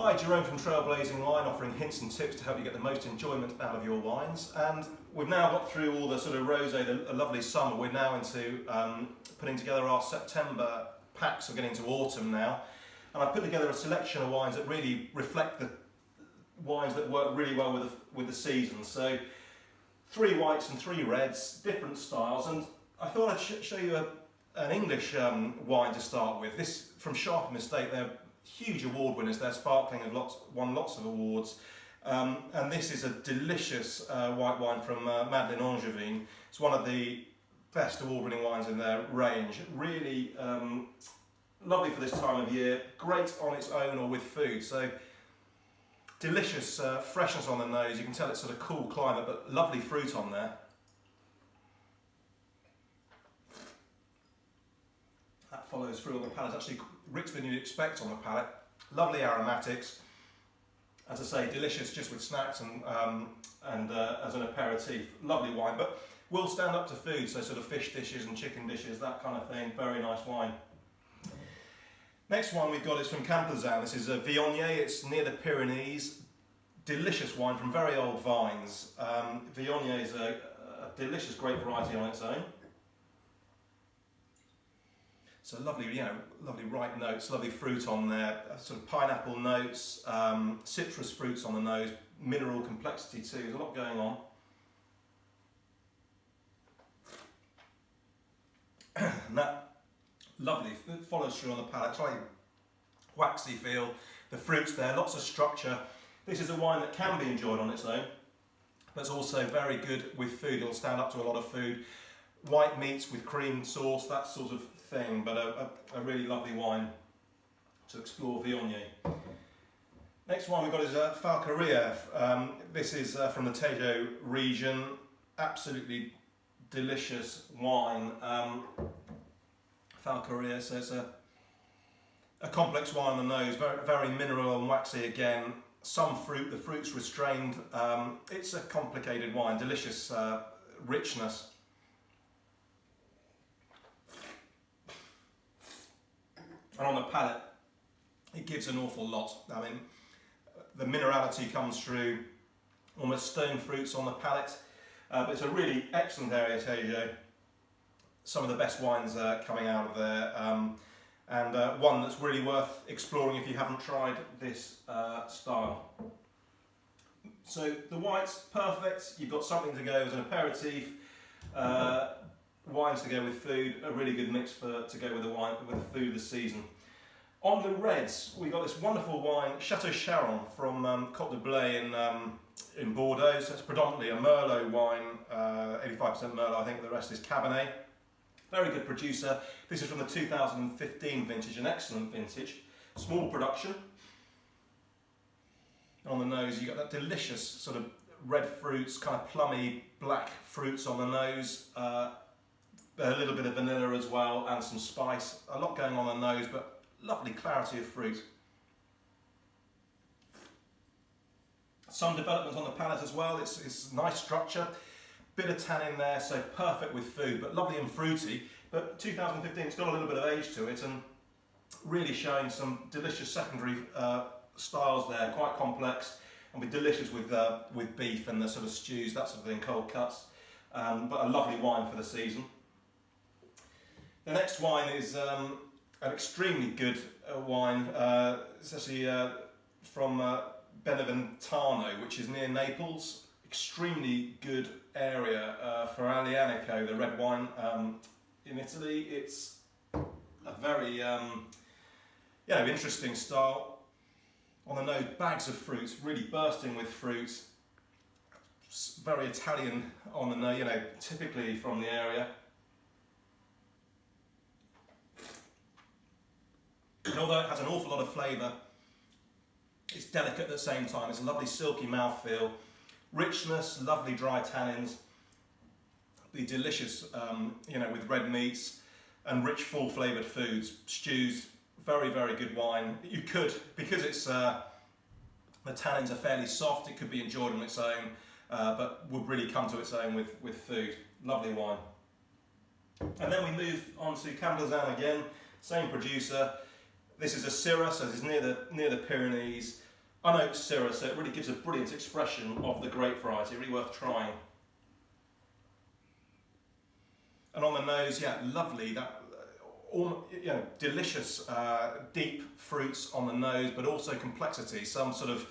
Hi, Jerome from Trailblazing Wine, offering hints and tips to help you get the most enjoyment out of your wines. And we've now got through all the sort of rosé, the lovely summer. We're now into putting together our September packs. We're getting into autumn now. And I've put together a selection of wines that really reflect the wines that work really well with the season. So 3 whites and 3 reds, different styles. And I thought I'd show you an English wine to start with. This from Sharp Estate. They're huge award winners. They're sparkling, have won lots of awards. And this is a delicious white wine from Madeleine Angevine. It's one of the best award-winning wines in their range. Really lovely for this time of year. Great on its own or with food. So delicious freshness on the nose. You can tell it's sort of cool climate, but lovely fruit on there. That follows through on the palate. It's actually richer than you'd expect on the palate. Lovely aromatics. As I say, delicious just with snacks and as an aperitif. Lovely wine, but will stand up to food, so sort of fish dishes and chicken dishes, that kind of thing. Very nice wine. Next one we've got is from Trailblazing. This is a Viognier. It's near the Pyrenees. Delicious wine from very old vines. Viognier is a delicious grape variety on its own. So lovely, lovely ripe notes, lovely fruit on there, sort of pineapple notes, citrus fruits on the nose, mineral complexity too. There's a lot going on. And that lovely follows through on the palate. It's like waxy feel. The fruits there, lots of structure. This is a wine that can be enjoyed on its own, but it's also very good with food. It'll stand up to a lot of food. White meats with cream sauce, that sort of thing, but a really lovely wine to explore Viognier. Next one we've got is Falcaria. This is from the Tejo region. Absolutely delicious wine. Falcaria, so it's a complex wine on the nose, very, very mineral and waxy again. Some fruit, the fruit's restrained. It's a complicated wine, delicious richness. And on the palate, it gives an awful lot. I mean, the minerality comes through, almost stone fruits on the palate. But it's a really excellent area, Tejo. Some of the best wines coming out of there. And one that's really worth exploring if you haven't tried this style. So the white's perfect. You've got something to go as an aperitif. Wines to go with food, a really good mix to go with the wine with the food this season. On the reds, we got this wonderful wine, Chateau Charon from Côte de Blay in Bordeaux. So it's predominantly a Merlot wine, 85% Merlot. I think the rest is Cabernet. Very good producer. This is from the 2015 vintage, an excellent vintage. Small production. On the nose, you got that delicious sort of red fruits, kind of plummy black fruits on the nose. A little bit of vanilla as well and some spice. A lot going on the nose, but lovely clarity of fruit. Some development on the palate as well. It's nice structure. Bit of tannin there, so perfect with food, but lovely and fruity. But 2015, it's got a little bit of age to it and really showing some delicious secondary styles there, quite complex and be delicious with beef and the sort of stews, that sort of thing, cold cuts. But a lovely wine for the season. The next wine is an extremely good wine. It's actually from Beneventano, which is near Naples. Extremely good area for Aglianico, the red wine in Italy. It's a very interesting style. On the nose, bags of fruits, really bursting with fruit. Very Italian on the nose, typically from the area. And although it has an awful lot of flavour, it's delicate at the same time. It's a lovely silky mouthfeel, richness, lovely dry tannins. Be delicious, with red meats and rich, full flavoured foods, stews. Very, very good wine. You could, because it's the tannins are fairly soft, it could be enjoyed on its own, but would really come to its own with food. Lovely wine. And then we move on to Trailblazing again, same producer. This is a Syrah, so it's near the Pyrenees. unoaked Syrah, so it really gives a brilliant expression of the grape variety, really worth trying. And on the nose, yeah, lovely, that delicious deep fruits on the nose, but also complexity, some sort of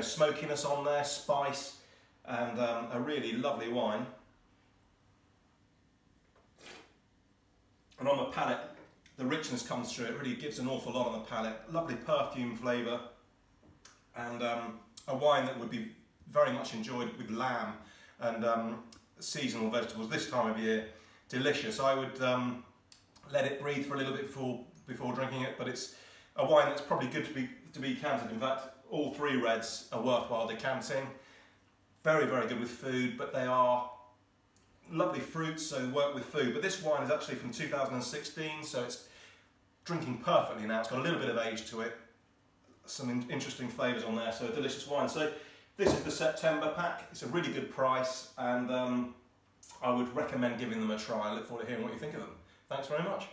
smokiness on there, spice, and a really lovely wine. And on the palate, the richness comes through, it really gives an awful lot on the palate. Lovely perfume flavour, and a wine that would be very much enjoyed with lamb and seasonal vegetables this time of year. Delicious. I would let it breathe for a little bit before drinking it, but it's a wine that's probably good to be decanted. In fact, all three reds are worthwhile decanting. Very, very good with food, but they are lovely fruits, so work with food. But this wine is actually from 2016, so it's drinking perfectly now. It's got a little bit of age to it, some interesting flavours on there, so a delicious wine. So this is the September pack. It's a really good price, and I would recommend giving them a try. I look forward to hearing what you think of them. Thanks very much.